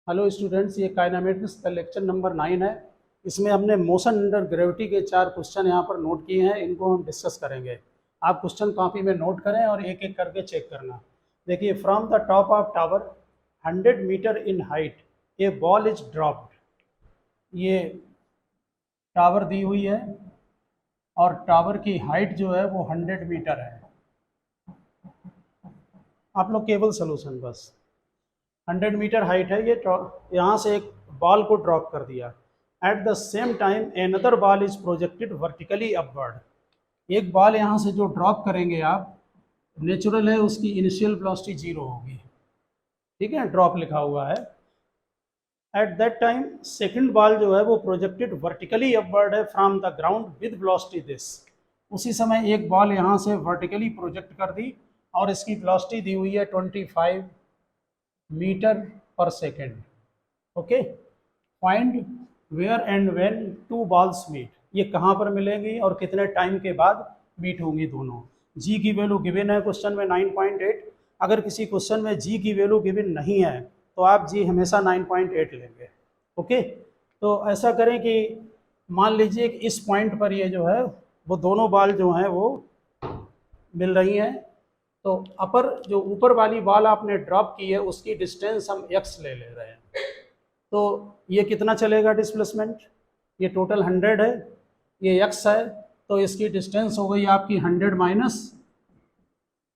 Hello students, ये kinematics का lecture number 9 है। इसमें हमने मोशन अंडर ग्रेविटी के 4 क्वेश्चन यहाँ पर नोट किए हैं। इनको हम डिस्कस करेंगे। आप क्वेश्चन कॉपी में नोट करें और एक एक करके चेक करना। देखिए, from the top of tower 100 metre in height a ball is dropped. ये टावर दी हुई है और टावर की हाइट जो है वो 100 मीटर है। आप लोग केवल सोल्यूशन बस 100 मीटर हाइट है। ये यहाँ से एक बॉल को ड्रॉप कर दिया। At the same time another ball is projected vertically upward. एक बॉल यहाँ से जो ड्रॉप करेंगे आप, नेचुरल है, उसकी इनिशियल वेलोसिटी 0 होगी। ठीक है, ड्रॉप लिखा हुआ है। At that time second ball जो है वो प्रोजेक्टेड वर्टिकली अपवर्ड है from the ground with velocity this. उसी समय एक बॉल यहाँ से वर्टिकली प्रोजेक्ट कर दी और इसकी वेलोसिटी दी हुई है 25 मीटर पर second. Okay, find where and when two balls meet. ये कहाँ पर मिलेंगी और कितने टाइम के बाद मीट होंगी दोनों। जी की वैल्यू गिवन है क्वेश्चन में 9.8। अगर किसी क्वेश्चन में जी की वैल्यू गिवन नहीं है तो आप जी हमेशा 9.8 लेंगे। ओके, तो ऐसा करें कि मान लीजिए कि इस पॉइंट पर ये जो है वो दोनों बॉल जो हैं वो मिल रही हैं। तो अपर जो ऊपर वाली बॉल आपने ड्रॉप की है उसकी डिस्टेंस हम x ले रहे हैं। तो ये कितना चलेगा डिस्प्लेसमेंट? ये टोटल 100 है, ये x है, तो इसकी डिस्टेंस हो गई आपकी 100 माइनस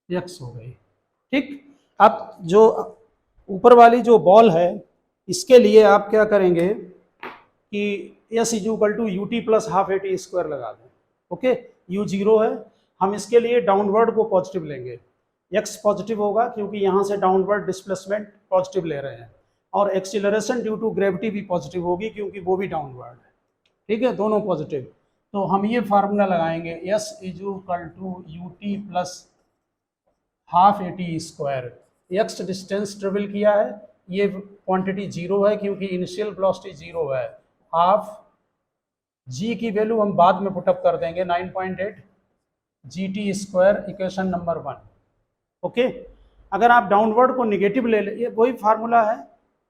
x हो गई। ठीक, अब जो ऊपर वाली जो बॉल है इसके लिए आप क्या करेंगे कि s is equal to u t plus half a t square लगा दें। ओके, u 0 है, हम इसके लिए डाउनवर्ड को पॉजिटिव लेंगे। x पॉजिटिव होगा क्योंकि यहाँ से डाउनवर्ड डिस्प्लेसमेंट पॉजिटिव ले रहे हैं, और एक्सीलरेशन ड्यू टू ग्रेविटी भी पॉजिटिव होगी क्योंकि वो भी डाउनवर्ड है। ठीक है, दोनों पॉजिटिव। तो हम ये फार्मूला लगाएंगे, s is equal to u t plus half a t square. X distance travel किया है, ये क्वांटिटी 0 है क्योंकि इनिशियल वेलोसिटी 0 है। हाफ जी की वैल्यू हम बाद में पुटअप कर देंगे 9.8 G T square, equation number 1। Okay, अगर आप डाउनवर्ड को निगेटिव ले ये वही फार्मूला है,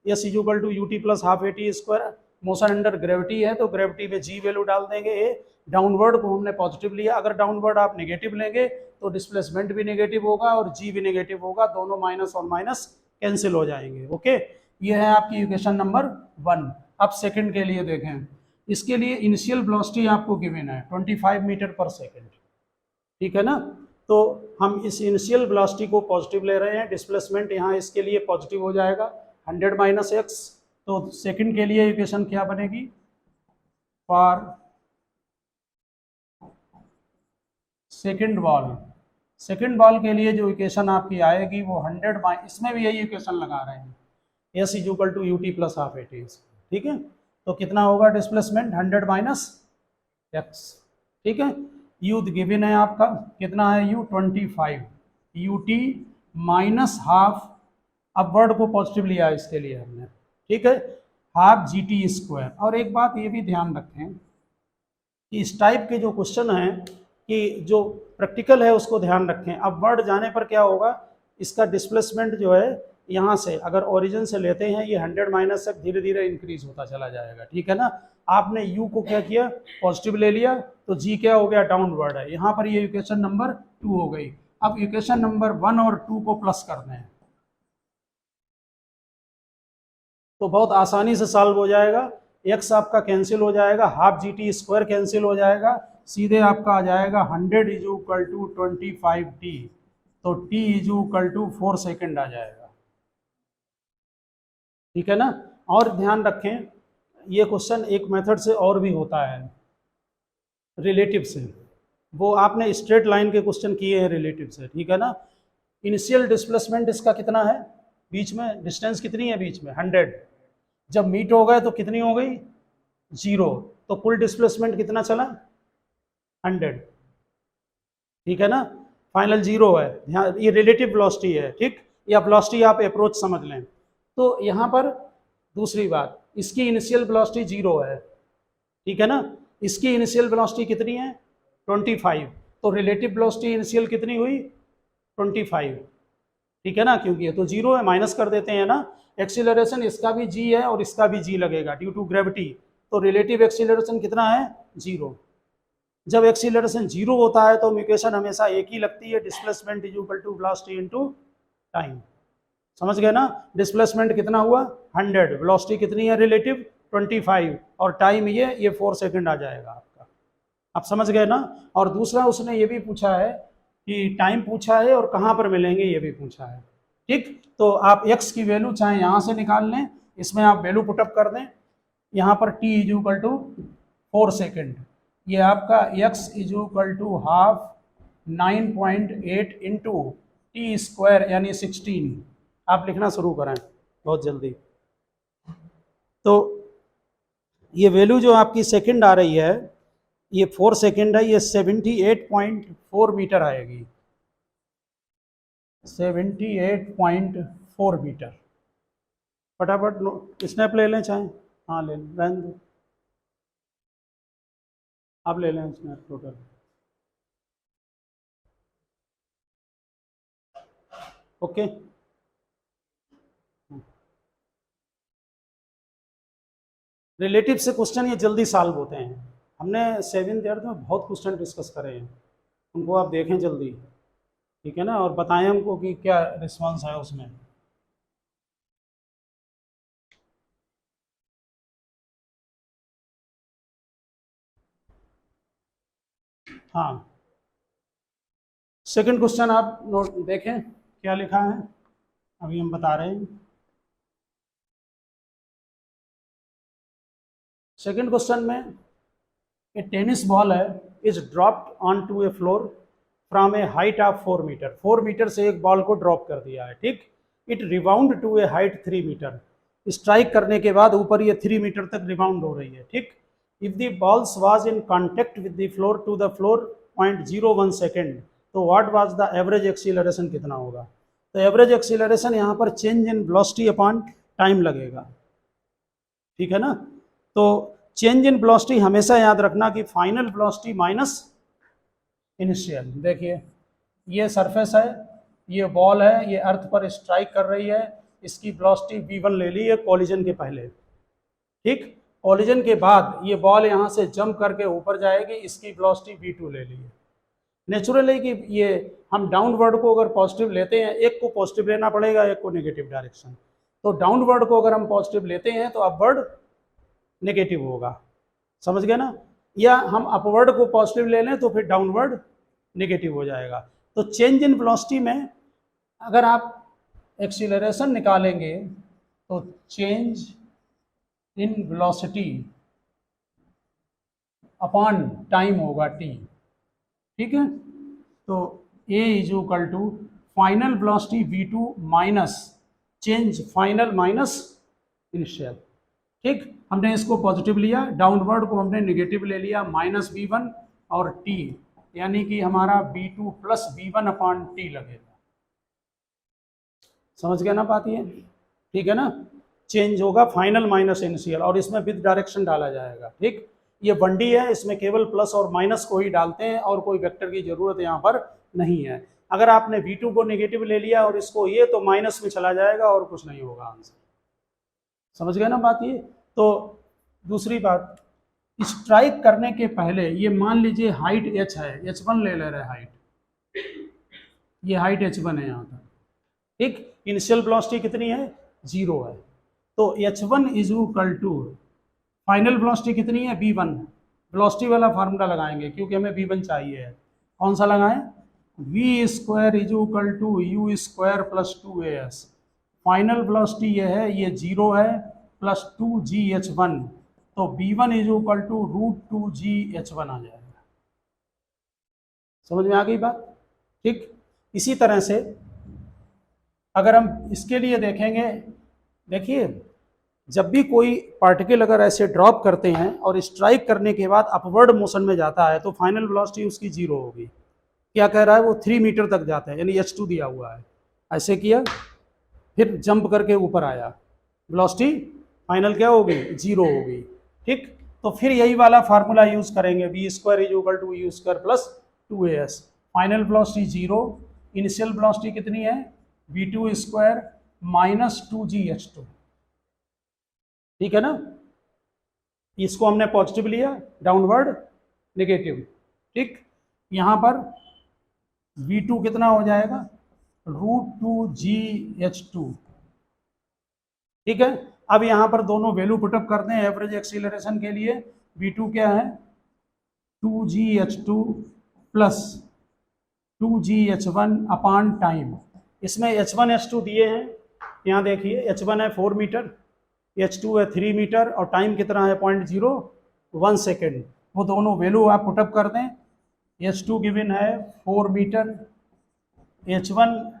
s is equal to u t plus half a t square. Motion under gravity है तो ग्रेविटी में जी वैल्यू डाल देंगे ए। डाउनवर्ड को हमने पॉजिटिव लिया, अगर डाउनवर्ड आप नेगेटिव लेंगे तो डिस्प्लेसमेंट भी नेगेटिव होगा और जी भी नेगेटिव होगा, दोनों माइनस और माइनस कैंसिल हो जाएंगे। ओके, ये है आपकी इक्वेशन नंबर 1। अब सेकंड के लिए देखें, इसके लिए इनिशियल वेलोसिटी आपको गिवन है 25 मीटर पर सेकेंड। ठीक है ना, तो हम इस इनिशियल वेलोसिटी को पॉजिटिव ले रहे हैं, डिस्प्लेसमेंट यहाँ इसके लिए पॉजिटिव हो जाएगा 100 माइनस एक्स। तो सेकंड के लिए इक्वेशन क्या बनेगी? फॉर सेकंड बॉल के लिए जो इक्वेशन आपकी आएगी वो 100 इसमें भी यही इक्वेशन लगा रहे हैं, s is equal to u t plus half a t. ठीक है, तो कितना होगा डिस्प्लेसमेंट? 100 minus x. ठीक है, यू गिवन है आपका, कितना है you? 25 U T minus half, upward को पॉजिटिव लिया इसके लिए हमने। ठीक है, हाफ जी टी स्क्वायर। और एक बात ये भी ध्यान रखें कि इस टाइप के जो क्वेश्चन हैं कि जो प्रैक्टिकल है उसको ध्यान रखें। अपवर्ड जाने पर क्या होगा, इसका डिस्प्लेसमेंट जो है यहाँ से अगर ओरिजिन से लेते हैं ये 100 माइनस तक धीरे धीरे इंक्रीज होता चला जाएगा। ठीक है ना, आपने u को क्या किया? पॉजिटिव ले लिया, तो g क्या हो गया? डाउनवर्ड है। यहाँ पर ये इक्वेशन नंबर 2 हो गई। अब इक्वेशन नंबर 1 और 2 को प्लस कर दें तो बहुत आसानी से सॉल्व हो जाएगा। x आपका कैंसिल हो जाएगा, half G T square cancel हो जाएगा, सीधे आपका आ जाएगा 100 इज इक्वल टू 25t। तो t is equal to 4 second आ जाएगा। ठीक है ना, और ध्यान रखें ये क्वेश्चन एक मेथड से और भी होता है, रिलेटिव से। वो आपने स्ट्रेट लाइन के क्वेश्चन किए हैं रिलेटिव से। ठीक है ना, इनिशियल डिस्प्लेसमेंट इसका कितना है? बीच में डिस्टेंस कितनी है बीच में? 100। जब मीट हो गए तो कितनी हो गई? 0। तो कुल डिस्प्लेसमेंट कितना चला? 100। ठीक है ना, फाइनल 0 है। ध्यान, ये रिलेटिव वेलोसिटी है। ठीक, या वेलोसिटी आप अप्रोच समझ लें। तो यहाँ पर दूसरी बात, इसकी इनिशियल वेलोसिटी 0 है। ठीक है ना, इसकी इनिशियल वेलोसिटी कितनी है? 25। तो रिलेटिव वेलोसिटी इनिशियल कितनी हुई? 25। ठीक है ना, क्योंकि ये तो जीरो है, माइनस कर देते हैं ना। एक्सीलरेशन इसका भी जी है और इसका भी जी लगेगा ड्यू टू ग्रेविटी, तो रिलेटिव एक्सीलरेशन कितना है, जीरो। जब एक्सीलरेशन जीरो होता है तो इक्वेशन हमेशा एक ही लगती है, displacement is equal to velocity into time. समझ गए ना, डिस्प्लेसमेंट कितना हुआ 100, वेलोसिटी कितनी है रिलेटिव 25, और टाइम ये 4 सेकंड आ जाएगा आपका। आप समझ गए ना। और दूसरा उसने ये भी पूछा है कि टाइम पूछा है और कहाँ पर मिलेंगे ये भी पूछा है। ठीक, तो आप x की वैल्यू चाहे यहाँ से निकाल लें, इसमें आप वैल्यू पुटअप कर दें, यहाँ पर t is equal to 4 second, ये आपका x is equal to half 9.8 into t square यानी 16। आप लिखना शुरू करें बहुत जल्दी। तो ये वैल्यू जो आपकी सेकंड आ रही है, ये 4 सेकंड है, ये 78.4 मीटर आएगी, 78.4 मीटर। फटाफट स्नैप ले लें चाहे, हाँ ले लें, रहने दो, आप ले लें स्नैप टोटल। ओके, रिलेटिव से क्वेश्चन ये जल्दी सॉल्व होते हैं। हमने 7th 8th में बहुत क्वेश्चन डिस्कस करे हैं, उनको आप देखें जल्दी, ठीक है ना, और बताएं हमको कि क्या रिस्पांस है उसमें। हाँ, सेकंड क्वेश्चन आप नोट देखें क्या लिखा है, अभी हम बता रहे हैं। सेकंड क्वेश्चन में ए टेनिस बॉल है is dropped on to a floor from a height of 4 metre. 4 metre से एक बॉल को ड्रॉप कर दिया है, ठीक। It rebound to a height 3 metre. Strike करने के बाद ऊपर ये 3 मीटर तक रिबाउंड हो रही है, ठीक। If the balls was in contact with the floor to the floor 0.01 second, तो what was the average acceleration कितना होगा। तो एवरेज एक्सीलरेशन यहाँ पर change in velocity upon time लगेगा, ठीक है ना। तो चेंज इन वेलोसिटी हमेशा याद रखना कि फाइनल वेलोसिटी माइनस इनिशियल। देखिए ये सरफेस है, ये बॉल है, ये अर्थ पर स्ट्राइक कर रही है, इसकी वेलोसिटी v1 ले ली है कॉलिजन के पहले, ठीक। कॉलिजन के बाद ये बॉल यहाँ से जंप करके ऊपर जाएगी, इसकी वेलोसिटी v2 ले ली है। नेचुरली कि ये हम डाउनवर्ड को अगर पॉजिटिव लेते हैं, एक को पॉजिटिव लेना पड़ेगा, एक को नेगेटिव डायरेक्शन। तो डाउनवर्ड को अगर हम पॉजिटिव लेते हैं तो अपवर्ड नेगेटिव होगा, समझ गए ना। या हम अपवर्ड को पॉजिटिव ले लें तो फिर डाउनवर्ड नेगेटिव हो जाएगा। तो चेंज इन वेलोसिटी में अगर आप एक्सीलरेशन निकालेंगे तो change in velocity upon time होगा t, ठीक है। तो a is equal to final velocity v2 minus change final minus initial, ठीक। हमने इसको पॉजिटिव लिया, डाउनवर्ड को हमने नेगेटिव ले लिया माइनस v1 और t, यानी कि हमारा v2 plus v1 upon t लगेगा। समझ गया ना बात ये, ठीक है ना। चेंज होगा फाइनल माइनस इनिशियल, और इसमें विद डायरेक्शन डाला जाएगा, ठीक। ये 1D है, इसमें केवल प्लस और माइनस को ही डालते हैं और कोई वेक्टर की जरूरत यहाँ पर नहीं है। अगर आपने v2 को नेगेटिव ले लिया और इसको ये, तो माइनस में चला जाएगा और कुछ नहीं होगा आंसर। समझ गए ना बात ये। तो दूसरी बात, स्ट्राइक करने के पहले ये मान लीजिए हाइट h है, h1 ले ले रहे हाइट, ये हाइट h1 है यहाँ तक, ठीक। इनिशियल वेलोसिटी कितनी है 0 है, तो h1 is equal to final velocity कितनी है v1। वेलोसिटी वाला फार्मूला लगाएंगे क्योंकि हमें v1 चाहिए है। कौन सा लगाएं, v square is equal to you square plus 2as। Final velocity ये है, ये 0 है, प्लस 2gh1, तो v1 is equal to √2gh1 आ जाएगा। समझ में आ गई बात, ठीक। इसी तरह से अगर हम इसके लिए देखेंगे, देखिए जब भी कोई पार्टिकल अगर ऐसे ड्रॉप करते हैं और स्ट्राइक करने के बाद अपवर्ड मोशन में जाता है तो फाइनल वेलोसिटी उसकी 0 होगी। क्या कह रहा है वो 3 मीटर तक जाता है, यानी h2 दिया हुआ है, ऐसे किया फिर जंप करके ऊपर आया, वेलोसिटी फाइनल क्या होगी 0 होगी, ठीक। तो फिर यही वाला फार्मूला यूज करेंगे, v square is equal to you square plus 2as। Final velocity 0, initial velocity कितनी है v2 स्क्वायर माइनस 2gh2, ठीक है ना। इसको हमने पॉजिटिव लिया, डाउनवर्ड नेगेटिव, ठीक। यहाँ पर v2 कितना हो जाएगा, √2gh2, ठीक है। अब यहाँ पर दोनों वैल्यू पुटअप करते हैं एवरेज एक्सीलरेशन के लिए। v2 क्या है, 2gh2 प्लस 2gh1 अपान टाइम। इसमें h1 h2 दिए हैं, यहाँ देखिए h1 है 4 मीटर, h2 है 3 मीटर और टाइम कितना है 0.01 सेकेंड। वो दोनों वैल्यू आप पुटअप कर दें। h2 गिवन है 4 मीटर, h1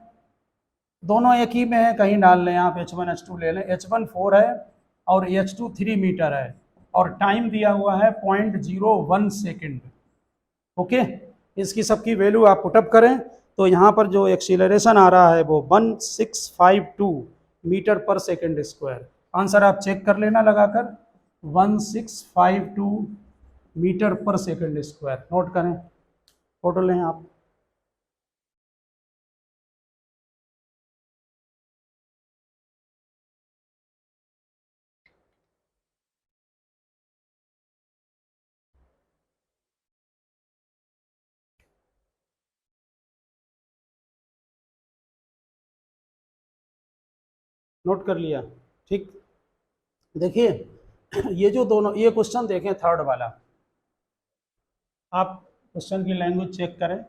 दोनों एक ही में है, कहीं डाल लें आप, h1 h2 ले लें। h1 4 है और h2 3 मीटर है और टाइम दिया हुआ है 0.01 सेकेंड। ओके, इसकी सबकी वैल्यू आप पुटअप करें तो यहाँ पर जो एक्सीलरेशन आ रहा है वो 1652 मीटर पर सेकेंड स्क्वायर। आंसर आप चेक कर लेना लगाकर, 1652 मीटर पर सेकेंड स्क्वायर। नोट करें, फोटो लें आप। नोट कर लिया, ठीक। देखिए ये जो दोनों, ये क्वेश्चन देखें थर्ड वाला, आप क्वेश्चन की लैंग्वेज चेक करें।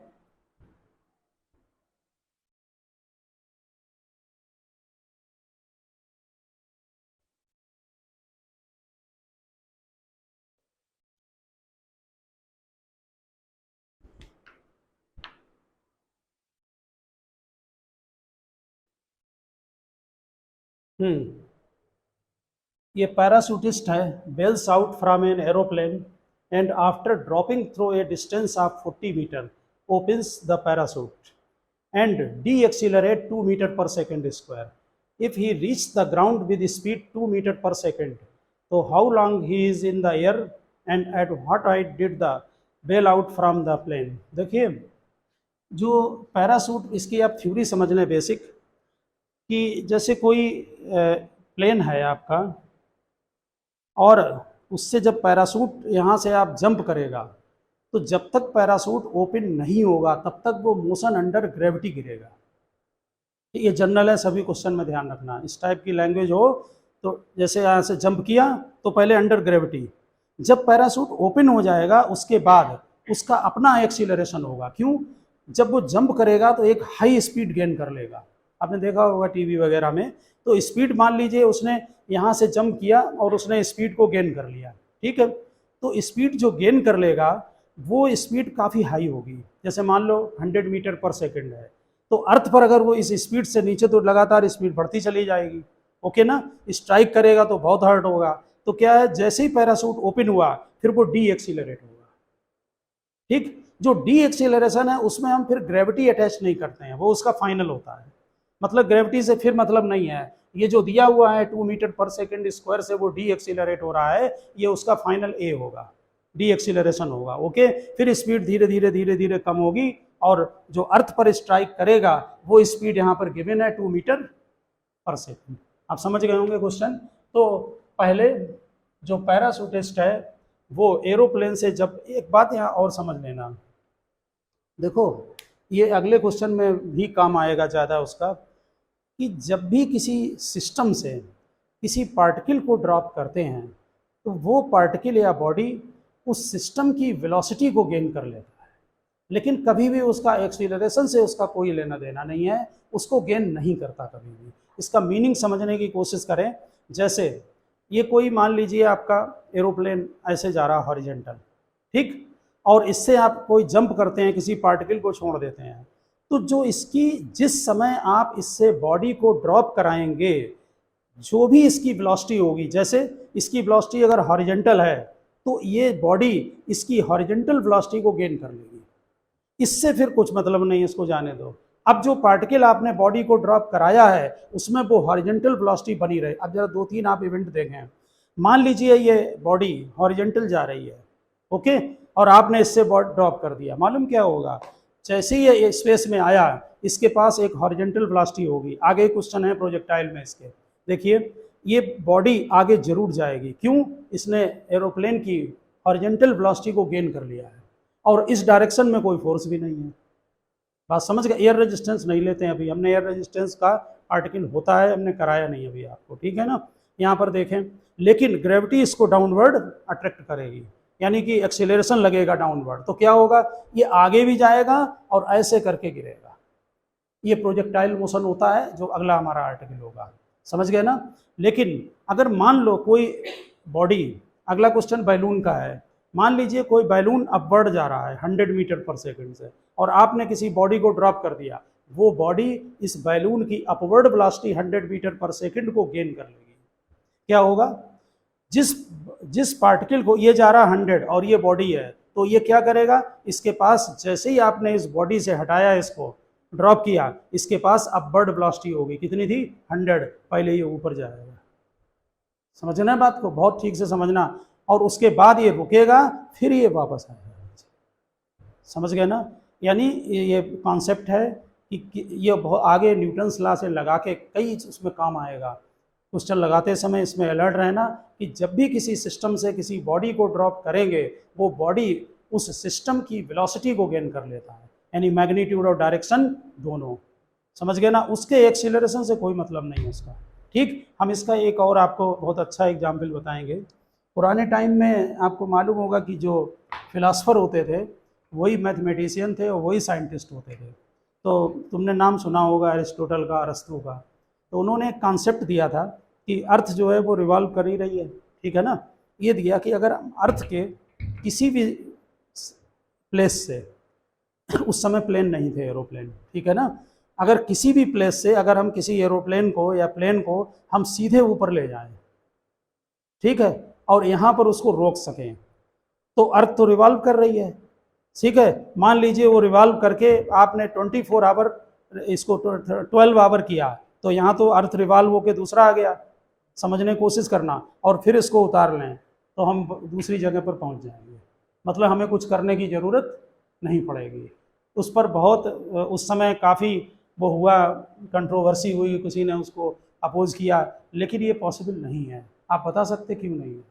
ये पैराशूटिस्ट है, bails out from an aeroplane and after dropping through a distance of 40 metre opens the parachute and de-accelerate 2 meter per second square. If he reached the ground with speed 2 meter per second, so how long he is in the air and at what height did the bail out from the plane? देखिए जो parachute, इसकी आप theory समझ लें basic, कि जैसे कोई plane है आपका और उससे जब पैराशूट यहाँ से आप जंप करेगा तो जब तक पैराशूट ओपन नहीं होगा तब तक वो मोशन अंडर ग्रेविटी गिरेगा। ये जनरल है, सभी क्वेश्चन में ध्यान रखना। इस टाइप की लैंग्वेज हो तो जैसे यहाँ से जंप किया तो पहले अंडर ग्रेविटी, जब पैराशूट ओपन हो जाएगा उसके बाद उसका अपना एक्सीलरेशन होगा। क्यों, जब वो जंप करेगा तो एक हाई स्पीड गेन कर लेगा। आपने देखा होगा टीवी वगैरह में, तो स्पीड मान लीजिए उसने यहाँ से जंप किया और उसने स्पीड को गेन कर लिया, ठीक है। तो स्पीड जो गेन कर लेगा वो स्पीड काफ़ी हाई होगी। जैसे मान लो 100 मीटर पर सेकंड है, तो अर्थ पर अगर वो इस स्पीड से नीचे तो लगातार स्पीड बढ़ती चली जाएगी, ओके ना। स्ट्राइक करेगा तो बहुत हार्ड होगा। तो क्या है, जैसे ही पैराशूट ओपन हुआ फिर वो डी एक्सीलरेट होगा, ठीक। जो डी एक्सीलरेशन है उसमें हम फिर ग्रेविटी अटैच नहीं करते हैं, वो उसका फाइनल होता है। मतलब ग्रेविटी से फिर मतलब नहीं है। ये जो दिया हुआ है 2 मीटर पर सेकेंड स्क्वायर से वो डी एक्सीलरेट हो रहा है, ये उसका फाइनल ए होगा, डी एक्सीलरेशन होगा, ओके। फिर स्पीड धीरे धीरे धीरे धीरे कम होगी और जो अर्थ पर स्ट्राइक करेगा वो स्पीड यहाँ पर गिवन है 2 मीटर पर सेकेंड। आप समझ गए होंगे क्वेश्चन। तो पहले जो पैराशूटिस्ट है वो एरोप्लेन से जब, एक बात यहाँ और समझ लेना, देखो ये अगले क्वेश्चन में भी काम आएगा ज़्यादा उसका, कि जब भी किसी सिस्टम से किसी पार्टिकल को ड्रॉप करते हैं तो वो पार्टिकल या बॉडी उस सिस्टम की वेलोसिटी को गेन कर लेता है, लेकिन कभी भी उसका एक्सीलरेशन से उसका कोई लेना देना नहीं है, उसको गेन नहीं करता कभी भी। इसका मीनिंग समझने की कोशिश करें। जैसे ये कोई मान लीजिए आपका एरोप्लेन ऐसे जा रहा हॉरिजेंटल, ठीक, और इससे आप कोई जंप करते हैं, किसी पार्टिकल को छोड़ देते हैं, तो जो इसकी, जिस समय आप इससे बॉडी को ड्रॉप कराएंगे, जो भी इसकी वेलोसिटी होगी, जैसे इसकी वेलोसिटी अगर हॉरिजेंटल है तो ये बॉडी इसकी हॉरिजेंटल वेलोसिटी को गेन कर लेगी। इससे फिर कुछ मतलब नहीं, इसको जाने दो। अब जो पार्टिकल आपने बॉडी को ड्रॉप कराया है उसमें वो हॉरिजेंटल वेलोसिटी बनी रहे। अब जरा 2-3 आप इवेंट देखें। मान लीजिए ये बॉडी हॉरिजेंटल जा रही है, ओके, और आपने इससे ड्रॉप कर दिया, मालूम क्या होगा, जैसे ही ये स्पेस में आया इसके पास एक हॉरिजेंटल वेलोसिटी होगी। आगे क्वेश्चन है प्रोजेक्टाइल में इसके, देखिए ये बॉडी आगे जरूर जाएगी, क्यों? इसने एरोप्लेन की हॉरिजेंटल वेलोसिटी को गेन कर लिया है और इस डायरेक्शन में कोई फोर्स भी नहीं है। बात समझ गए? एयर रेजिस्टेंस नहीं लेते हैं अभी, हमने एयर रेजिस्टेंस का आर्टिकल होता है, हमने कराया नहीं अभी आपको, ठीक है ना। यहाँ पर देखें, लेकिन ग्रेविटी इसको डाउनवर्ड अट्रैक्ट करेगी, यानी कि एक्सीलरेशन लगेगा डाउनवर्ड, तो क्या होगा, ये आगे भी जाएगा और ऐसे करके गिरेगा। ये प्रोजेक्टाइल मोशन होता है जो अगला हमारा आर्टिकल होगा, समझ गए ना। लेकिन अगर मान लो कोई बॉडी, अगला क्वेश्चन बैलून का है, मान लीजिए कोई बैलून अपवर्ड जा रहा है 100 मीटर पर सेकंड से और आपने किसी बॉडी को ड्रॉप कर दिया, वो बॉडी इस बैलून की अपवर्ड वेलोसिटी 100 मीटर पर सेकंड को गेन कर लेगी। क्या होगा, जिस पार्टिकल को, ये जा रहा 100 और ये बॉडी है, तो ये क्या करेगा, इसके पास जैसे ही आपने इस बॉडी से हटाया, इसको ड्रॉप किया, इसके पास अपवर्ड वेलोसिटी होगी, कितनी थी 100, पहले ये ऊपर जाएगा। समझना है बात को, बहुत ठीक से समझना, और उसके बाद ये रुकेगा, फिर ये वापस आएगा। समझ गए ना। यानी ये कॉन्सेप्ट है कि ये बहुत आगे न्यूटन्स लॉ से लगा के कई उसमें काम आएगा। क्वेश्चन लगाते समय इसमें अलर्ट रहना कि जब भी किसी सिस्टम से किसी बॉडी को ड्रॉप करेंगे, वो बॉडी उस सिस्टम की वेलोसिटी को गेन कर लेता है, यानी मैग्नीट्यूड और डायरेक्शन दोनों। समझ गए ना, उसके एक्सीलरेशन से कोई मतलब नहीं है उसका। ठीक, हम इसका एक और आपको बहुत अच्छा एग्जाम्पल बताएंगे। पुराने टाइम में आपको मालूम होगा कि जो फिलासफर होते थे वही मैथमेटिशियन थे और वही साइंटिस्ट होते थे। तो तुमने नाम सुना होगा अरिस्टोटल का, अरस्तू का। तो उन्होंने एक कॉन्सेप्ट दिया था कि अर्थ जो है वो रिवॉल्व कर ही रही है, ठीक है ना। ये दिया कि अगर अर्थ के किसी भी प्लेस से, उस समय प्लेन नहीं थे, एरोप्लेन, ठीक है ना, अगर किसी भी प्लेस से अगर हम किसी एरोप्लेन को या प्लेन को हम सीधे ऊपर ले जाएं, ठीक है, और यहाँ पर उसको रोक सकें, तो अर्थ तो रिवॉल्व कर रही है, ठीक है। मान लीजिए वो रिवॉल्व करके आपने 24 आवर इसको 12 आवर किया, तो यहाँ तो अर्थ रिवॉल्व होकर दूसरा आ गया। समझने की कोशिश करना, और फिर इसको उतार लें तो हम दूसरी जगह पर पहुँच जाएंगे, मतलब हमें कुछ करने की ज़रूरत नहीं पड़ेगी। उस पर बहुत उस समय काफ़ी वो हुआ, कंट्रोवर्सी हुई, किसी ने उसको अपोज किया, लेकिन ये पॉसिबल नहीं है। आप बता सकते क्यों नहीं है?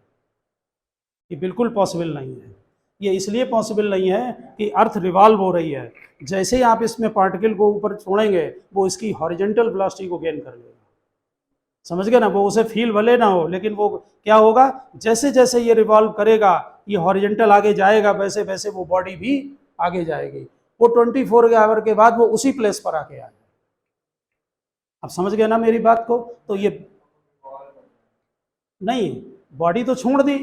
ये बिल्कुल पॉसिबल नहीं है। ये इसलिए पॉसिबल नहीं है कि अर्थ रिवॉल्व हो रही है, जैसे ही आप इसमें पार्टिकल को ऊपर छोड़ेंगे वो इसकी हॉरिजेंटल वेलोसिटी को गेन कर लेगा। समझ गए ना, वो उसे फील भले ना हो, लेकिन वो क्या होगा, जैसे जैसे ये रिवॉल्व करेगा, ये हॉरिजेंटल आगे जाएगा, वैसे वैसे वो बॉडी भी आगे जाएगी। वो 24 आवर के बाद वो उसी प्लेस पर आके आएगा। आप समझ गए ना मेरी बात को। तो ये नहीं, बॉडी तो छोड़ दी,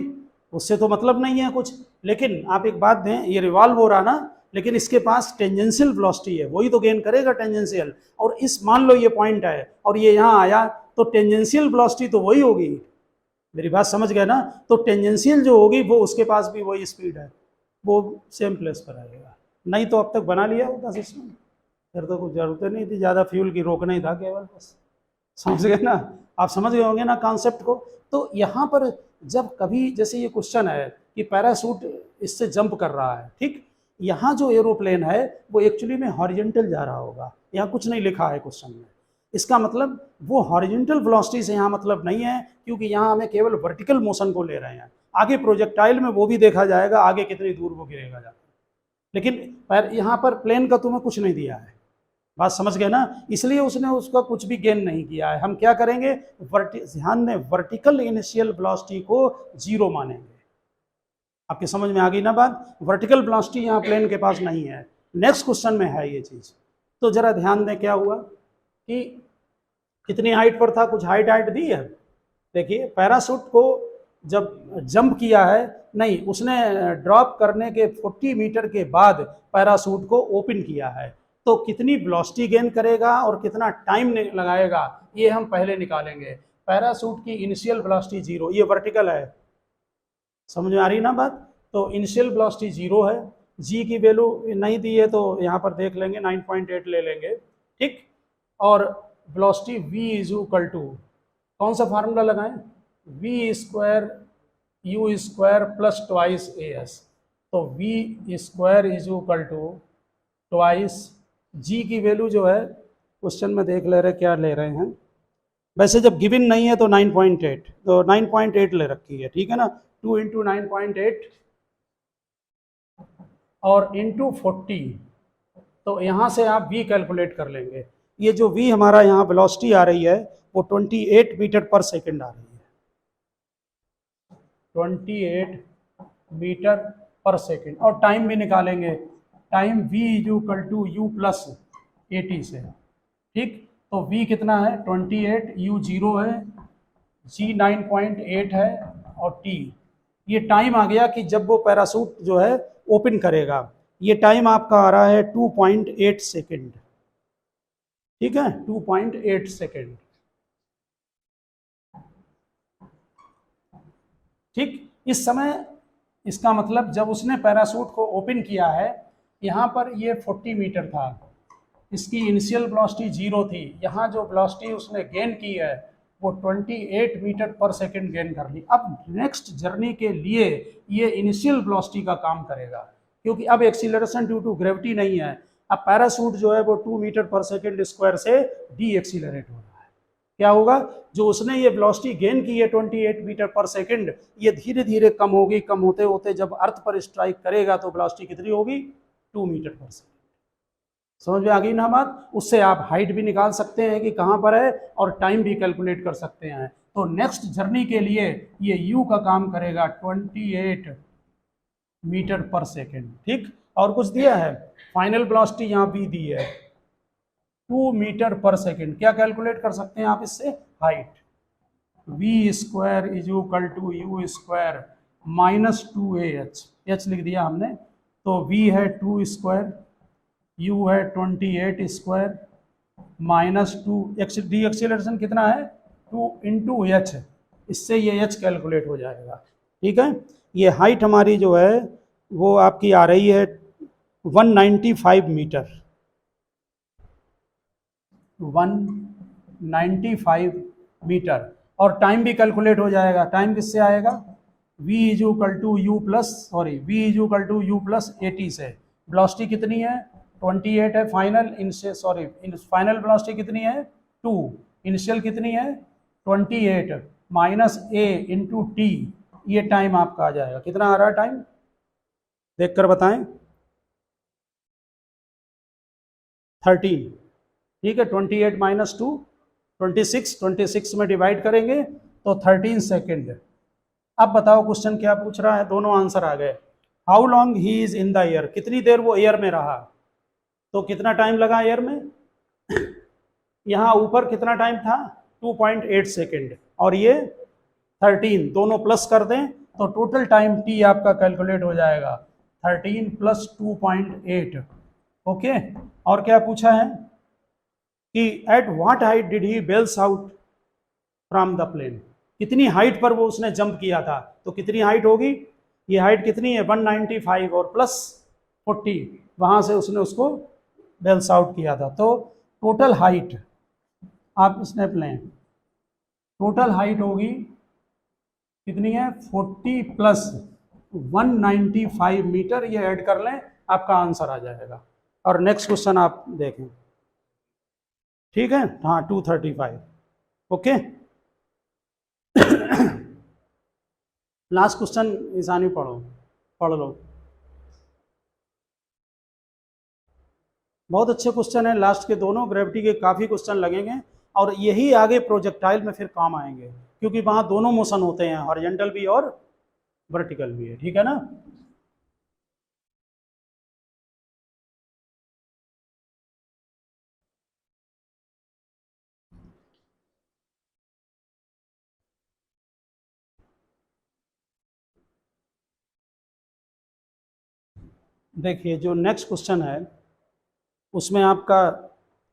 उससे तो मतलब नहीं है कुछ, लेकिन आप एक बात दें, ये रिवॉल्व हो रहा ना, लेकिन इसके पास टेंजेंशियल वेलोसिटी है, वही तो गेन करेगा टेंजेंशियल। और इस, मान लो ये पॉइंट है और ये यहाँ आया, तो टेंजेंशियल वेलोसिटी तो वही होगी। मेरी बात समझ गए ना। तो टेंजेंशियल जो होगी वो उसके पास भी वही स्पीड है, वो सेम प्लेस पर आएगा। नहीं तो अब तक बना लिया होगा सिस्टम, फिर तो कुछ जरूरत नहीं थी ज़्यादा फ्यूल की, रोकना ही था केवल बस। समझ गए ना, आप समझ गए होंगे ना कॉन्सेप्ट को। तो यहाँ पर जब कभी, जैसे ये क्वेश्चन है कि पैराशूट इससे जंप कर रहा है, ठीक, यहाँ जो एरोप्लेन है वो एक्चुअली में हॉरिजेंटल जा रहा होगा, यहाँ कुछ नहीं लिखा है क्वेश्चन में। इसका मतलब वो हॉरिजेंटल वेलोसिटी से यहाँ मतलब नहीं है, क्योंकि यहाँ हमें केवल वर्टिकल मोशन को ले रहे हैं। आगे प्रोजेक्टाइल में वो भी देखा जाएगा आगे कितनी दूर वो गिरेगा जाकर, लेकिन यहाँ पर प्लेन का तुम्हें कुछ नहीं दिया है। बात समझ गए ना, इसलिए उसने उसका कुछ भी गेन नहीं किया है। हम क्या करेंगे, ध्यान दें, वर्टिकल इनिशियल वेलोसिटी को 0 मानेंगे। आपके समझ में आ गई ना बात। वर्टिकल वेलोसिटी यहाँ प्लेन के पास नहीं है, नेक्स्ट क्वेश्चन में है ये चीज़। तो जरा ध्यान दें, क्या हुआ कि कितनी हाइट पर था, कुछ हाइट दी है। देखिए पैराशूट को जब जंप किया है, नहीं, उसने ड्रॉप करने के 40 मीटर के बाद पैराशूट को ओपन किया है, तो कितनी वेलोसिटी गेन करेगा और कितना टाइम लगाएगा ये हम पहले निकालेंगे। पैराशूट की इनिशियल वेलोसिटी 0, ये वर्टिकल है, समझ में आ रही ना बात। तो इनिशियल वेलोसिटी 0 है, जी की वैल्यू नहीं दी है तो यहाँ पर देख लेंगे, 9.8 ले लेंगे, ठीक। और velocity v is equal to, कौन सा फार्मूला लगाएं, v square u square plus twice as। तो v square is equal to twice G की वैल्यू जो है क्वेश्चन में देख ले रहे क्या ले रहे हैं। वैसे जब गिवन नहीं है तो 9.8, तो 9.8 ले रखी है, ठीक है ना। 2 इंटू 9.8 और इंटू 40, तो यहाँ से आप v कैलकुलेट कर लेंगे। ये जो v हमारा यहाँ वेलोसिटी आ रही है वो 28 मीटर पर सेकंड आ रही है, 28 मीटर पर सेकंड। और टाइम भी निकालेंगे, time v equal to u plus 80 से, ठीक। तो v कितना है 28, u 0 है, g 9.8 है और t, ये टाइम आ गया कि जब वो पैरासूट जो है ओपन करेगा। ये टाइम आपका आ रहा है 2.8 सेकेंड, ठीक है, 2.8 सेकेंड, ठीक। इस समय इसका मतलब जब उसने पैरासूट को ओपन किया है, यहाँ पर ये 40 मीटर था, इसकी इनिशियल वेलोसिटी 0 थी, यहाँ जो वेलोसिटी उसने गेन की है वो 28 मीटर पर सेकंड गेन कर ली। अब नेक्स्ट जर्नी के लिए ये इनिशियल वेलोसिटी का काम करेगा, क्योंकि अब एक्सीलरेशन ड्यू टू ग्रेविटी नहीं है। अब पैरासूट जो है वो 2 मीटर पर सेकंड स्क्वायर से डी एक्सीलरेट हो रहा है। क्या होगा, जो उसने ये वेलोसिटी गेन की है 28 मीटर पर सेकंड, ये धीरे धीरे कम होगी, कम होते होते जब अर्थ पर स्ट्राइक करेगा तो वेलोसिटी कितनी होगी 2 मीटर पर सेकंड। समझ में आ गई ना बात। उससे आप हाइट भी निकाल सकते हैं कि कहाँ पर है और टाइम भी कैलकुलेट कर सकते हैं। तो नेक्स्ट जर्नी के लिए ये u का काम करेगा 28 मीटर पर सेकेंड, ठीक। और कुछ दिया है, फाइनल वेलोसिटी यहाँ भी दी है 2 मीटर पर सेकेंड। क्या कैलकुलेट कर सकते हैं आप इससे, height v square is equal to u square minus 2ah, h लिख दिया हमने। तो v है 2 स्क्वायर, u है 28 स्क्वायर माइनस 2, डी एक्सीलरेशन कितना है 2 इंटू एच, इससे ये h कैलकुलेट हो जाएगा, ठीक है। ये हाइट हमारी जो है वो आपकी आ रही है 195 मीटर, 195 मीटर। और टाइम भी कैलकुलेट हो जाएगा। टाइम किससे आएगा, v is equal to u plus, sorry v is equal to u plus 80 से। वेलोसिटी कितनी है 28 है फाइनल, इनसे सॉरी फाइनल वेलोसिटी कितनी है 2, इनिशियल कितनी है 28 माइनस a इंटू टी, ये टाइम आपका आ जाएगा। कितना आ रहा है टाइम देख कर बताएं, 13, ठीक है। 28 माइनस 2 26, 26 में डिवाइड करेंगे तो 13 सेकेंड। अब बताओ क्वेश्चन क्या पूछ रहा है, दोनों आंसर आ गए। How long he is in the air, कितनी देर वो एयर में रहा, तो कितना टाइम लगा एयर में यहाँ ऊपर कितना टाइम था 2.8 सेकेंड और ये 13, दोनों प्लस कर दें तो टोटल टाइम टी आपका कैलकुलेट हो जाएगा 13 प्लस 2.8, ओके। और क्या पूछा है कि at what height did he bails out from the plane, कितनी हाइट पर वो उसने जंप किया था, तो कितनी हाइट होगी, ये हाइट कितनी है 195 और प्लस 40, वहां से उसने उसको बेल्स आउट किया था। तो टोटल हाइट आप स्नैप लें, टोटल हाइट होगी कितनी है 40 प्लस 195 मीटर, ये ऐड कर लें आपका आंसर आ जाएगा। और नेक्स्ट क्वेश्चन आप देखें, ठीक है, हाँ 235, ओके। लास्ट क्वेश्चन ईशानी पढ़ लो। बहुत अच्छे क्वेश्चन है, लास्ट के दोनों ग्रेविटी के काफ़ी क्वेश्चन लगेंगे और यही आगे प्रोजेक्टाइल में फिर काम आएंगे, क्योंकि वहाँ दोनों मोशन होते हैं, हॉरिजॉन्टल भी और वर्टिकल भी है, ठीक है ना। देखिए जो नेक्स्ट क्वेश्चन है उसमें आपका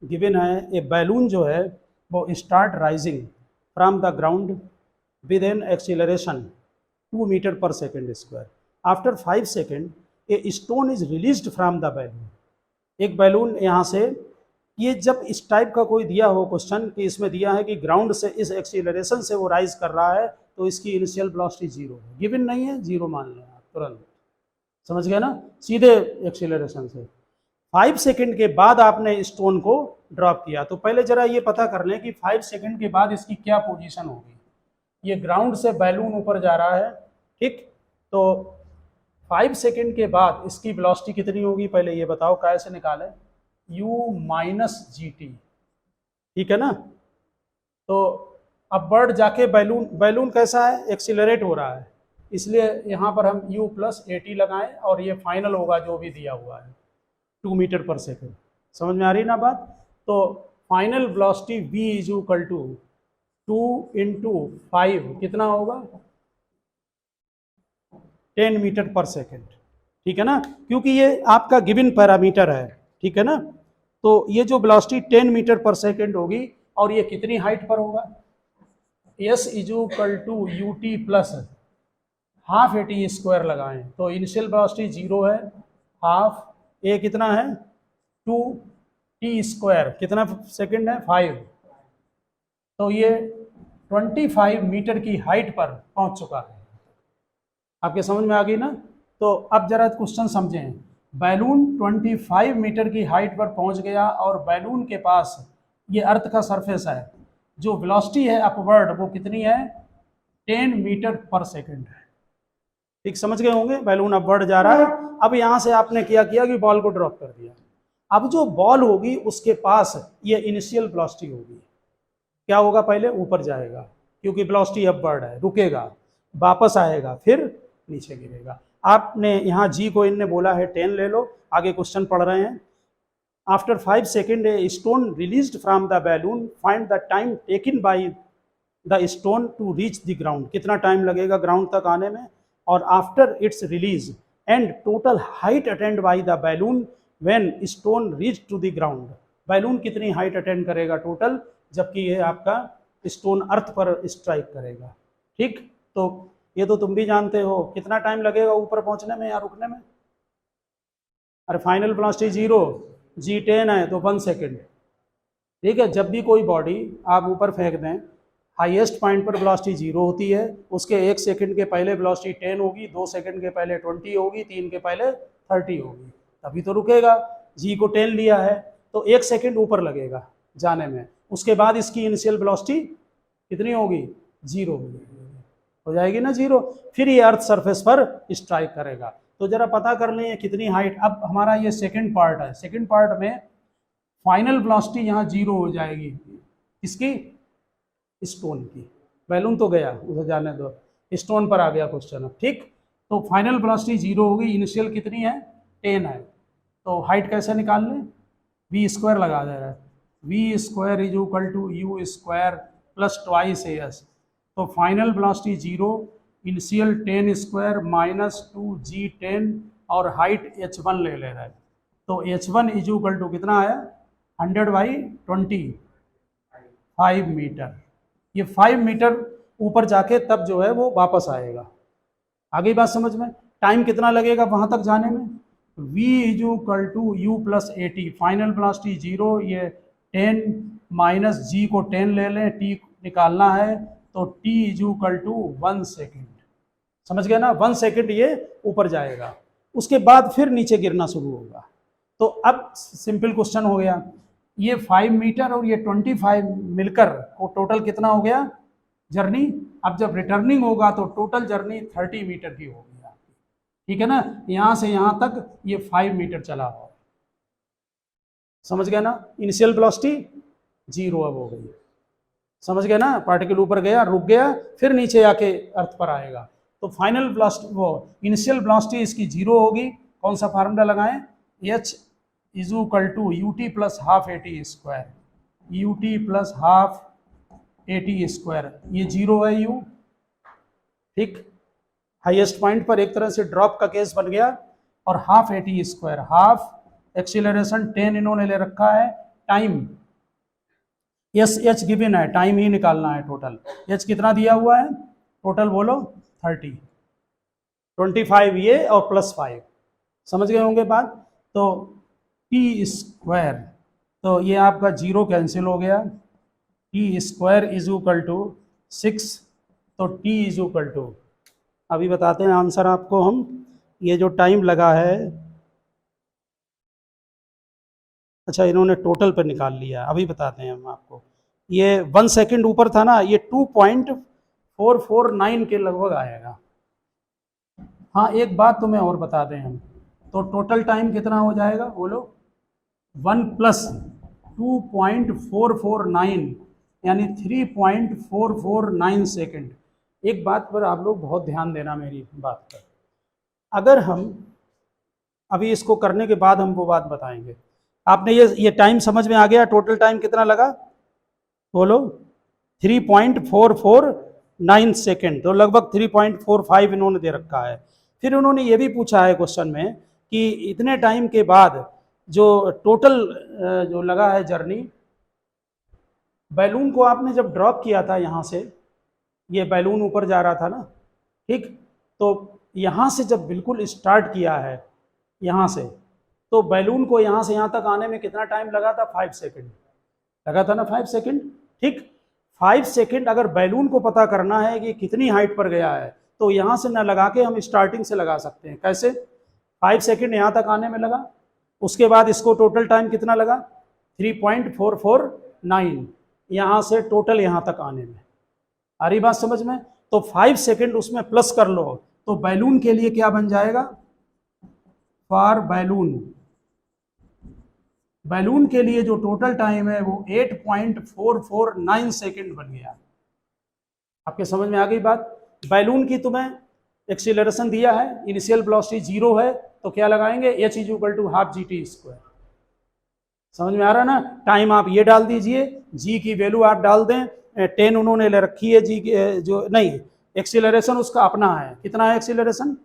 गिवन है, ए बैलून जो है वो start rising from the ground with an acceleration 2 metre पर second square. After 5 second a stone is released from the balloon. एक बैलून यहाँ से, ये जब इस टाइप का कोई दिया हो क्वेश्चन कि इसमें दिया है कि ग्राउंड से इस एक्सीलरेशन से वो राइज कर रहा है, तो इसकी इनिशियल वेलोसिटी 0 है, गिवन नहीं है, 0 मान लें आप तुरंत, समझ गए ना, सीधे एक्सीलरेशन से। 5 सेकंड के बाद आपने स्टोन को ड्रॉप किया, तो पहले जरा ये पता कर लें कि 5 सेकंड के बाद इसकी क्या पोजीशन होगी। ये ग्राउंड से बैलून ऊपर जा रहा है, ठीक, तो 5 सेकंड के बाद इसकी वेलोसिटी कितनी होगी, पहले ये बताओ कैसे निकालें, u माइनस जी टी, ठीक है ना। तो अब बर्ड जाके बैलून कैसा है, एक्सीलरेट हो रहा है, इसलिए यहाँ पर हम u प्लस ए टी लगाएं और ये फाइनल होगा जो भी दिया हुआ है 2 मीटर पर सेकेंड। समझ में आ रही ना बात। तो final velocity v is equal to 2 into 5 कितना होगा, 10 मीटर पर सेकेंड, ठीक है ना, क्योंकि ये आपका गिवन पैरामीटर है, ठीक है ना। तो ये जो वेलोसिटी 10 मीटर पर सेकेंड होगी और ये कितनी हाइट पर होगा, s is equal to u t plus half a t square लगाएं, तो इनिशियल वेलोसिटी 0 है, हाफ ए कितना है 2 टी स्क्वायर कितना सेकेंड है 5, तो ये 25 मीटर की हाइट पर पहुंच चुका है। आपके समझ में आ गई ना। तो अब जरा क्वेश्चन समझें, बैलून 25 मीटर की हाइट पर पहुंच गया और बैलून के पास ये अर्थ का सरफेस है, जो वेलोसिटी है अपवर्ड वो कितनी है 10 मीटर पर सेकेंड है, ठीक, समझ गए होंगे। बैलून अपवर्ड जा रहा है, अब यहाँ से आपने क्या किया कि बॉल को ड्रॉप कर दिया। अब जो बॉल होगी उसके पास ये इनिशियल वेलोसिटी होगी, क्या होगा, पहले ऊपर जाएगा क्योंकि वेलोसिटी अपवर्ड है, रुकेगा, वापस आएगा, फिर नीचे गिरेगा। आपने यहाँ जी को इनने बोला है 10 ले लो, आगे क्वेश्चन पढ़ रहे हैं। After 5 second a stone released from the balloon, find the time taken by the stone to reach the ground, कितना टाइम लगेगा ग्राउंड तक आने में, और after its release and total height attend by the balloon when stone reach to the ground, balloon कितनी height attend करेगा total जबकि ये आपका स्टोन अर्थ पर स्ट्राइक करेगा, ठीक। तो ये तो तुम भी जानते हो, कितना टाइम लगेगा ऊपर पहुंचने में या रुकने में, अरे फाइनल वेलोसिटी 0, जी 10 है तो 1 सेकेंड, ठीक है। जब भी कोई बॉडी आप ऊपर फेंक दें, हाईएस्ट पॉइंट पर वेलोसिटी 0 होती है, उसके 1 सेकंड के पहले वेलोसिटी 10 होगी, 2 सेकंड के पहले 20 होगी, 3 के पहले 30 होगी, तभी तो रुकेगा। जी को 10 लिया है तो 1 सेकंड ऊपर लगेगा जाने में, उसके बाद इसकी इनिशियल वेलोसिटी कितनी होगी 0 हो जाएगी ना 0, फिर ये अर्थ सरफेस पर स्ट्राइक करेगा। तो जरा पता कर लें कितनी हाइट। अब हमारा ये सेकंड पार्ट है, सेकंड पार्ट में फाइनल वेलोसिटी यहाँ 0 हो जाएगी, इसकी स्टोन की, बैलून तो गया उसे जाने दो, स्टोन पर आ गया क्वेश्चन अब, ठीक। तो फाइनल वेलोसिटी 0 होगी, इनिशियल कितनी है 10 है, तो हाइट कैसे निकाल लें, वी स्क्वायर लगा दे रहा है, V square is equal to you square plus twice A S, तो final velocity 0, initial 10 square minus 2 G 10 और हाइट h1 ले रहा है, तो h1 इज इक्वल टू कितना आया 100/20 5 मीटर। ये 5 मीटर ऊपर जाके तब जो है वो वापस आएगा। आगे बात समझ में, टाइम कितना लगेगा वहां तक जाने में, v is equal to u plus a t, final velocity 0, ये 10 माइनस जी को 10 ले लें, t निकालना है तो t is equal to 1 second, समझ गए ना, 1 सेकेंड ये ऊपर जाएगा, उसके बाद फिर नीचे गिरना शुरू होगा। तो अब सिंपल क्वेश्चन हो गया, ये 5 मीटर और ये 25 मिलकर को टोटल कितना हो गया जर्नी। अब जब रिटर्निंग होगा तो टोटल जर्नी 30 मीटर की होगी आपकी, ठीक है ना, यहाँ से यहाँ तक ये 5 मीटर चला हो, समझ गए ना। इनिशियल वेलोसिटी 0 अब हो गई, समझ गए ना, पार्टिकल ऊपर गया, रुक गया, फिर नीचे आके अर्थ पर आएगा, तो फाइनल वेलोसिटी वो इनिशियल वेलोसिटी इसकी 0 होगी। कौन सा फार्मूला लगाएं, h is equal to u t plus half a t square, u t plus half a t square, ये 0 है u, ठीक। हाईएस्ट पॉइंट पर एक तरह से ड्रॉप का केस बन गया, और half a t square, half acceleration 10 इन्होंने ले रखा है, टाइम यस एच गिवन है, टाइम ही निकालना है टोटल, एच कितना दिया हुआ है टोटल बोलो 30, 25 ये और प्लस 5, समझ गए होंगे बात। तो टी स्क्वायर, तो ये आपका 0 कैंसिल हो गया, t square is equal to 6, तो टी इज इक्वल टू, अभी बताते हैं आंसर आपको हम, ये जो टाइम लगा है अच्छा, इन्होंने टोटल पर निकाल लिया, अभी बताते हैं हम आपको। ये 1 सेकंड ऊपर था ना, ये 2.449 के लगभग आएगा। हाँ, एक बात तुम्हें और बता दें हम, तो टोटल टाइम कितना हो जाएगा बोलो? 1 प्लस 2.449 यानी 3.449 सेकेंड। एक बात पर आप लोग बहुत ध्यान देना मेरी बात पर, अगर हम अभी इसको करने के बाद हम वो बात बताएंगे। आपने ये टाइम समझ में आ गया? टोटल टाइम कितना लगा बोलो? 3.449 सेकेंड, तो लगभग 3.45 इन्होंने दे रखा है। फिर उन्होंने ये भी पूछा है क्वेश्चन में कि इतने टाइम के बाद जो टोटल जो लगा है जर्नी, बैलून को आपने जब ड्रॉप किया था यहाँ से, ये बैलून ऊपर जा रहा था ना, ठीक, तो यहाँ से जब बिल्कुल स्टार्ट किया है यहाँ से, तो बैलून को यहाँ से यहाँ तक आने में कितना टाइम लगा था? 5 सेकेंड लगा था ना, 5 सेकेंड, ठीक। 5 सेकेंड अगर बैलून को पता करना है कि कितनी हाइट पर गया है, तो यहाँ से ना लगा के हम स्टार्टिंग से लगा सकते हैं। कैसे? 5 सेकेंड यहाँ तक आने में लगा, उसके बाद इसको टोटल टाइम कितना लगा? 3.449 यहाँ से टोटल यहाँ तक आने में। आ रही बात समझ में? तो 5 सेकेंड उसमें प्लस कर लो, तो बैलून के लिए क्या बन जाएगा? फॉर बैलून के लिए जो टोटल टाइम है वो 8.449 सेकेंड बन गया। आपके समझ में आ गई बात? बैलून की तुम्हें एक्सीलरेशन दिया है, इनिशियल वेलोसिटी 0 है, तो क्या लगाएंगे? h = ½ gt²। समझ में आ रहा है ना? टाइम आप ये डाल दीजिए, g की वैल्यू आप डाल दें, 10 उन्होंने ले रखी है जी, जो नहीं, एक्सीलरेशन उसका अपना है। कितना है एक्सीलरेशन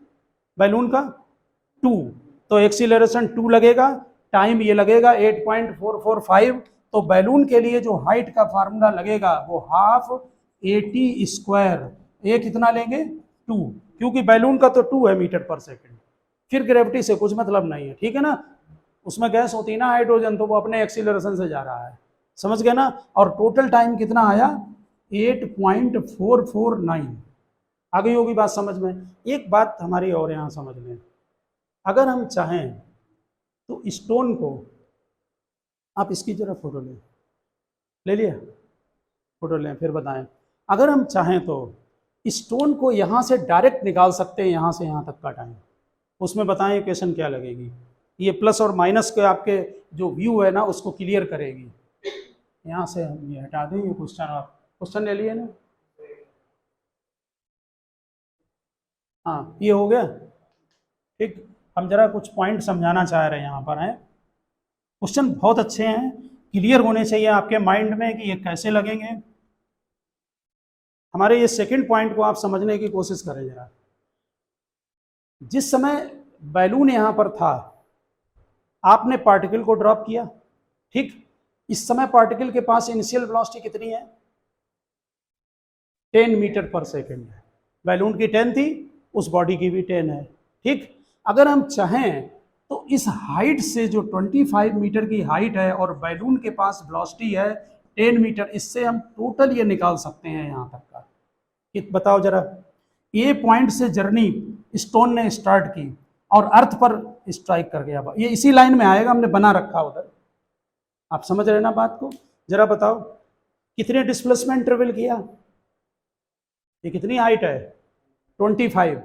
बैलून का? 2, तो एक्सीलरेशन 2 लगेगा, टाइम ये लगेगा 8.445। तो बैलून के लिए जो हाइट का फार्मूला लगेगा वो ½ at²। ये कितना लेंगे? 2, क्योंकि बैलून का तो 2 है मीटर पर सेकेंड। फिर ग्रेविटी से कुछ मतलब नहीं है, ठीक है ना? उसमें गैस होती है ना हाइड्रोजन, तो वो अपने एक्सीलरेशन से जा रहा है। समझ गए ना? और टोटल टाइम कितना आया? 8.449। आ गई होगी बात समझ में? एक बात हमारी और यहाँ समझ लें, अगर हम चाहें तो स्टोन को, आप इसकी जरा फोटो ले लिया? फोटो लें फिर बताएं। अगर हम चाहें तो स्टोन को यहाँ से डायरेक्ट निकाल सकते हैं, यहाँ से यहाँ तक का टाइम। उसमें बताएं इक्वेशन क्या लगेगी? ये प्लस और माइनस के आपके जो व्यू है ना उसको क्लियर करेगी। यहाँ से हम ये हटा दें, ये क्वेश्चन आप क्वेश्चन ले लिए ना? हाँ, ये हो गया, ठीक। हम जरा कुछ पॉइंट समझाना चाह रहे हैं यहाँ पर हैं। क्वेश्चन बहुत अच्छे हैं, क्लियर होने चाहिए आपके माइंड में कि ये कैसे लगेंगे। हमारे ये सेकंड पॉइंट को आप समझने की कोशिश करें जरा। जिस समय बैलून यहाँ पर था, आपने पार्टिकल को ड्रॉप किया, ठीक। इस समय पार्टिकल के पास इनिशियल वेलोसिटी कितनी है? 10 मीटर पर सेकेंड है। बैलून की 10 थी, उस बॉडी की भी 10 है, ठीक। अगर हम चाहें तो इस हाइट से जो 25 मीटर की हाइट है और बैलून के पास वेलोसिटी है 10 मीटर, इससे हम टोटल ये निकाल सकते हैं यहाँ तक का। बताओ जरा, ये पॉइंट से जर्नी स्टोन ने स्टार्ट की और अर्थ पर स्ट्राइक कर गया, ये इसी लाइन में आएगा, हमने बना रखा उधर। आप समझ रहे ना बात को? जरा बताओ कितने डिस्प्लेसमेंट ट्रेवल किया? ये कितनी हाइट है? 25,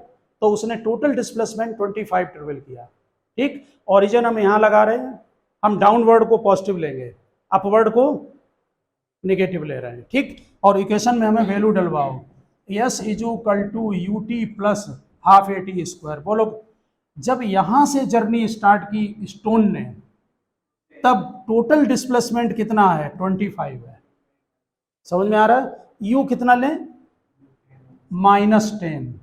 तो उसने टोटल डिस्प्लेसमेंट 25 ट्रेवल किया, ठीक। ओरिजिन हम यहाँ लगा रहे हैं, हम डाउनवर्ड को पॉजिटिव लेंगे, अपवर्ड को नेगेटिव ले रहे हैं, ठीक। और इक्वेशन में हमें वैल्यू डलवाओ, s = ut + ½ at²। बोलो, जब यहाँ से जर्नी स्टार्ट की स्टोन ने, तब टोटल डिस्प्लेसमेंट कितना है? 25 है। समझ में आ रहा है? u कितना लें? -10।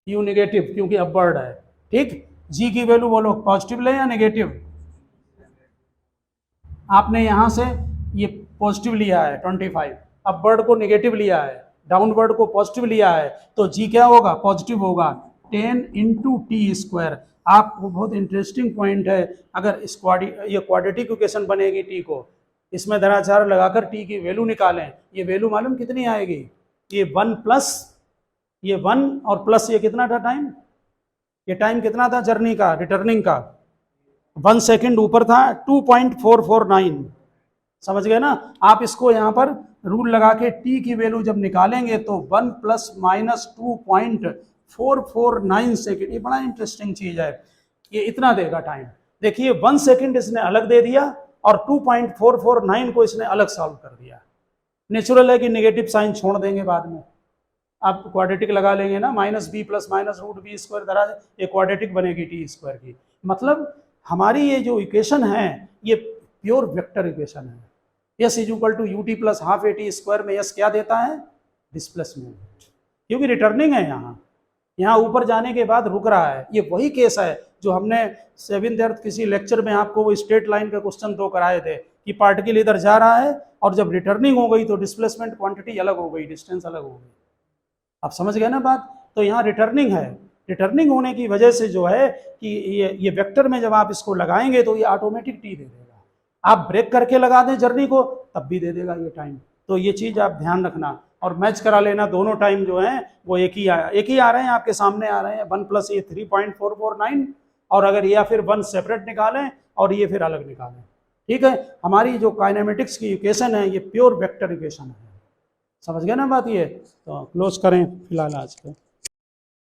u नेगेटिव, क्योंकि अपवर्ड है, ठीक। g की वैल्यू बोलो पॉजिटिव लें या नेगेटिव? आपने यहां से ये पॉजिटिव लिया है 25, अपवर्ड को नेगेटिव लिया है, डाउनवर्ड को पॉजिटिव लिया है, तो g क्या होगा? पॉजिटिव होगा। 10 × t²। आप बहुत इंटरेस्टिंग पॉइंट है, अगर इस ये क्वाड्रेटिक इक्वेशन बनेगी t को, इसमें धनाचार लगाकर t की वैल्यू निकालें, ये वैल्यू मालूम कितनी आएगी? ये 1 प्लस ये 1 और प्लस ये कितना था टाइम? ये टाइम कितना था जर्नी का, रिटर्निंग का? 1 सेकेंड ऊपर था 2.449, समझ गए ना। आप इसको यहाँ पर रूल लगा के टी की वैल्यू जब निकालेंगे तो 1 ± 2.449 सेकेंड। ये बड़ा इंटरेस्टिंग चीज है, ये इतना देगा टाइम। देखिए 1 सेकेंड इसने अलग दे दिया और 2.449 को इसने अलग सॉल्व कर दिया। नेचुरल है कि नेगेटिव साइन छोड़ देंगे बाद में, आप क्वाड्रेटिक लगा लेंगे ना, -b + -√b² तरह ये क्वाड्रेटिक बनेगी t² की। मतलब हमारी ये जो इक्वेशन है ये प्योर वेक्टर इक्वेशन है। s = ut + ½ में s क्या देता है? डिस्प्लेसमेंट, क्योंकि रिटर्निंग है यहाँ ऊपर जाने के बाद रुक रहा है। ये वही केस है जो हमने 7th किसी लेक्चर में आपको वो स्ट्रेट लाइन का क्वेश्चन तो कराए थे कि पार्टिकल इधर जा रहा है और जब रिटर्निंग हो गई तो डिस्प्लेसमेंट क्वांटिटी अलग हो गई, डिस्टेंस अलग हो गई। आप समझ गए ना बात। तो यहाँ रिटर्निंग है, रिटर्निंग होने की वजह से जो है कि ये वेक्टर में जब आप इसको लगाएंगे तो ये ऑटोमेटिक टी दे देगा। आप ब्रेक करके लगा दें जर्नी को तब भी दे देगा ये टाइम। तो ये चीज़ आप ध्यान रखना और मैच करा लेना, दोनों टाइम जो है वो एक ही आ रहे हैं, आपके सामने आ रहे हैं। 1 + ये 3.449 और अगर या फिर 1 सेपरेट निकालें और ये फिर अलग निकालें, ठीक है। हमारी जो काइनेमेटिक्स की इक्वेशन है ये प्योर वेक्टर इक्वेशन है, समझ गए ना बात। ये तो क्लोज करें फिलहाल आज के।